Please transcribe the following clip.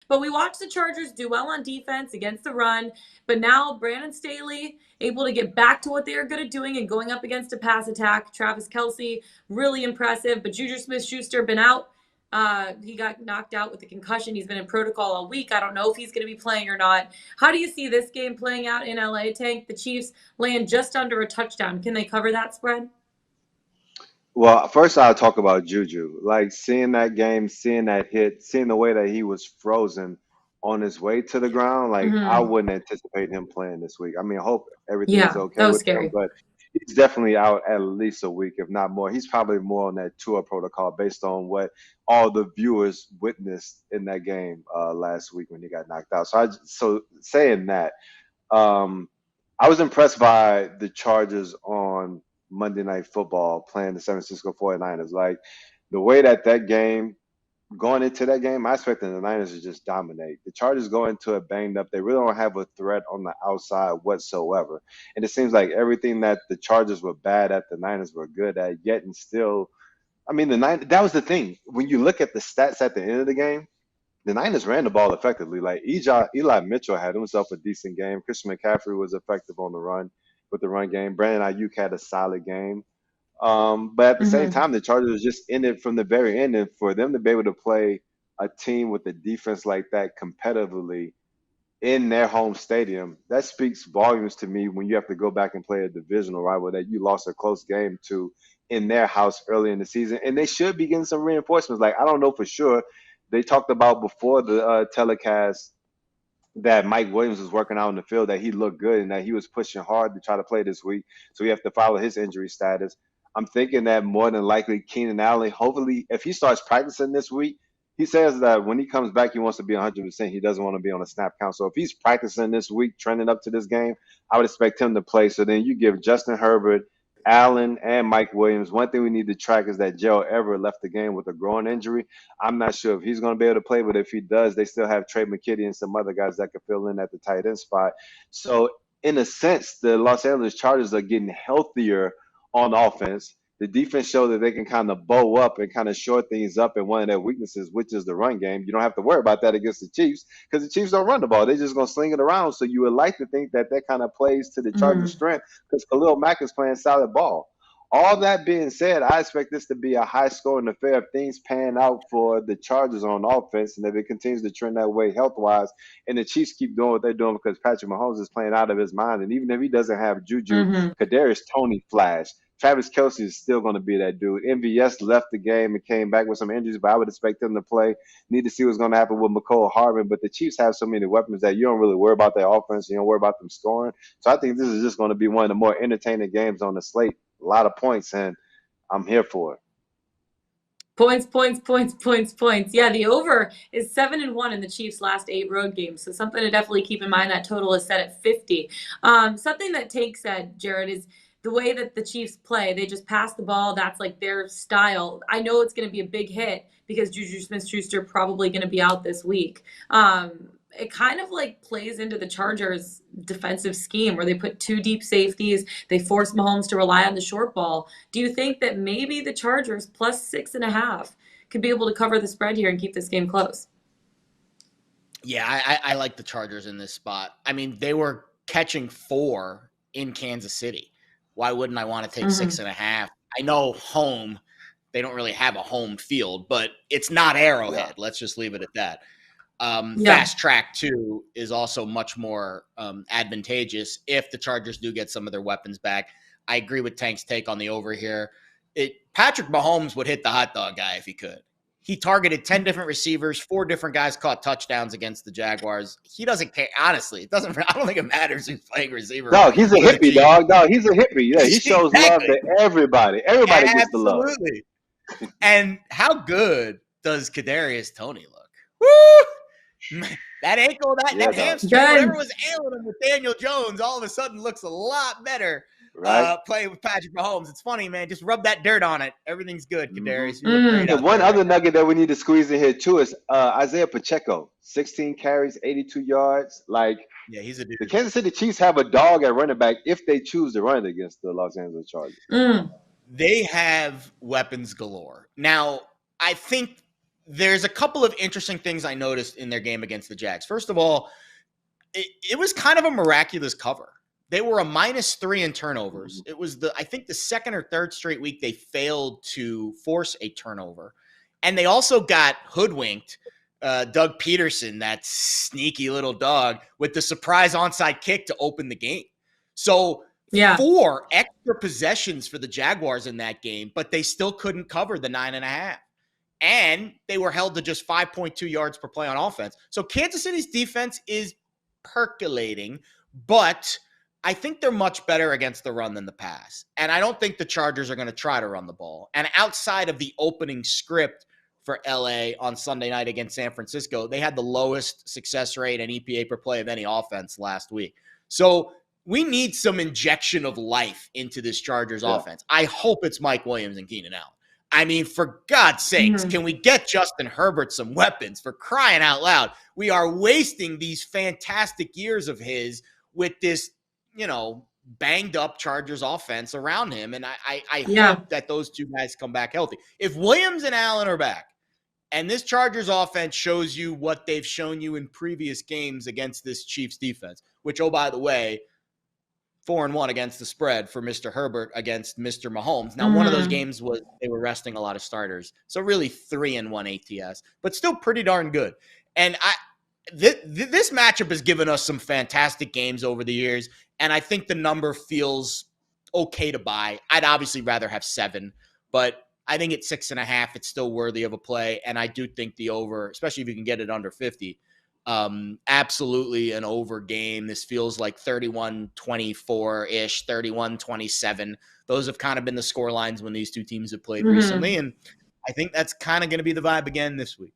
But we watched the Chargers do well on defense against the run. But now Brandon Staley able to get back to what they are good at doing and going up against a pass attack. Travis Kelce, really impressive. But Juju Smith-Schuster been out. He got knocked out with a concussion. He's been in protocol all week. I don't know if he's going to be playing or not. How do you see this game playing out in LA, Tank? The Chiefs land just under a touchdown. Can they cover that spread? Well, first I'll talk about Juju. Like seeing that game, seeing that hit, seeing the way that he was frozen on his way to the ground, like I Mm-hmm. wouldn't anticipate him playing this week. I mean, I hope everything is Yeah, okay that was with him, scary. but he's definitely out at least a week, if not more. He's probably more on that tour protocol based on what all the viewers witnessed in that game last week when he got knocked out. So saying that, um, I was impressed by the Chargers on Monday Night Football playing the San Francisco 49ers. Like the way that game, going into that game, I expected the Niners to just dominate. The Chargers go into it banged up. They really don't have a threat on the outside whatsoever. And it seems like everything that the Chargers were bad at, the Niners were good at, yet and still. I mean, that was the thing. When you look at the stats at the end of the game, the Niners ran the ball effectively. Like Eli Mitchell had himself a decent game. Christian McCaffrey was effective on the run with the run game. Brandon Ayuk had a solid game. But at the same Mm-hmm. time, the Chargers was just in it from the very end. And for them to be able to play a team with a defense like that competitively in their home stadium, that speaks volumes to me when you have to go back and play a divisional rival that you lost a close game to in their house early in the season. And they should be getting some reinforcements. Like, I don't know for sure. They talked about before the telecast that Mike Williams was working out in the field, that he looked good and that he was pushing hard to try to play this week. So we have to follow his injury status. I'm thinking that more than likely Keenan Allen, hopefully, if he starts practicing this week, he says that when he comes back, he wants to be 100%. He doesn't want to be on a snap count. So if he's practicing this week, trending up to this game, I would expect him to play. So then you give Justin Herbert, Allen, and Mike Williams. One thing we need to track is that Gerald Everett left the game with a groin injury. I'm not sure if he's going to be able to play, but if he does, they still have Trey McKitty and some other guys that could fill in at the tight end spot. So, in a sense, the Los Angeles Chargers are getting healthier on offense. The defense showed that they can kind of bow up and kind of shore things up in one of their weaknesses, which is the run game. You don't have to worry about that against the Chiefs because the Chiefs don't run the ball. They're just going to sling it around. So you would like to think that that kind of plays to the Chargers' Mm-hmm. strength because Khalil Mack is playing solid ball. All that being said, I expect this to be a high scoring affair if things pan out for the Chargers on offense and if it continues to trend that way health wise. And the Chiefs keep doing what they're doing because Patrick Mahomes is playing out of his mind. And even if he doesn't have Juju, Mm-hmm. Kadarius Toney flash. Travis Kelce is still going to be that dude. MVS left the game and came back with some injuries, but I would expect him to play. Need to see what's going to happen with McCole Hardman. But the Chiefs have so many weapons that you don't really worry about their offense. You don't worry about them scoring. So I think this is just going to be one of the more entertaining games on the slate. A lot of points, and I'm here for it. Points, points, points, points, points. Yeah, the over is 7-1 in the Chiefs' last 8 road games. So something to definitely keep in mind. That total is set at 50. Something that Tank said, Jared, is the way that the Chiefs play. They just pass the ball. That's like their style. I know it's going to be a big hit because Juju Smith-Schuster probably going to be out this week. It kind of like plays into the Chargers' defensive scheme where they put 2 deep safeties. They force Mahomes to rely on the short ball. Do you think that maybe the Chargers plus 6.5 could be able to cover the spread here and keep this game close? Yeah, I like the Chargers in this spot. I mean, they were catching 4 in Kansas City. Why wouldn't I want to take Mm-hmm. 6.5? I know home, they don't really have a home field, but it's not Yeah. Arrowhead. Let's just leave it at that. Yeah. Fast track 2 is also much more advantageous if the Chargers do get some of their weapons back. I agree with Tank's take on the over here. Patrick Mahomes would hit the hot dog guy if he could. He targeted 10 different receivers, 4 different guys caught touchdowns against the Jaguars. He doesn't care. Honestly, it doesn't. I don't think it matters who's playing receiver Dog, he's a for the hippie, Chiefs. dog. Dog, he's a hippie. Yeah, he shows love Exactly. to everybody. Everybody gets the love. Absolutely. And how good does Kadarius Toney look? Woo! That ankle, Yeah, that dog. hamstring, whatever Good. was ailing him with Daniel Jones, all of a sudden looks a lot better Right? playing with Patrick Mahomes. It's funny, man. Just rub that dirt on it. Everything's good, Mm-hmm. Kadarius. You look great Mm. And out one there right other now. nugget that we need to squeeze in here too is Isaiah Pacheco, 16 carries, 82 yards. Like Yeah, he's a dude. the Kansas City Chiefs have a dog at running back if they choose to run against the Los Angeles Chargers. Mm. They have weapons galore. Now, I think there's a couple of interesting things I noticed in their game against the Jags. First of all, it was kind of a miraculous cover. They were a -3 in turnovers. It was I think the second or third straight week they failed to force a turnover. And they also got hoodwinked. Doug Peterson, that sneaky little dog, with the surprise onside kick to open the game. So Yeah. 4 extra possessions for the Jaguars in that game, but they still couldn't cover the 9.5. And they were held to just 5.2 yards per play on offense. So Kansas City's defense is percolating, but I think they're much better against the run than the pass. And I don't think the Chargers are going to try to run the ball. And outside of the opening script for LA on Sunday night against San Francisco, they had the lowest success rate and EPA per play of any offense last week. So we need some injection of life into this Chargers offense. I hope it's Mike Williams and Keenan Allen. I mean, for God's sakes, can we get Justin Herbert some weapons? For crying out loud, we are wasting these fantastic years of his with this, banged up Chargers offense around him. And I hope that those two guys come back healthy. If Williams and Allen are back, and this Chargers offense shows you what they've shown you in previous games against this Chiefs defense, which, oh, by the way, 4-1 against the spread for Mr. Herbert against Mr. Mahomes. Now, one of those games was they were resting a lot of starters. So really 3-1 ATS, but still pretty darn good. And this matchup has given us some fantastic games over the years. And I think the number feels okay to buy. I'd obviously rather have 7, but I think at 6.5, it's still worthy of a play. And I do think the over, especially if you can get it under 50, absolutely an over game. This feels like 31-24-ish, 31-27. Those have kind of been the score lines when these two teams have played recently. And I think that's kind of going to be the vibe again this week.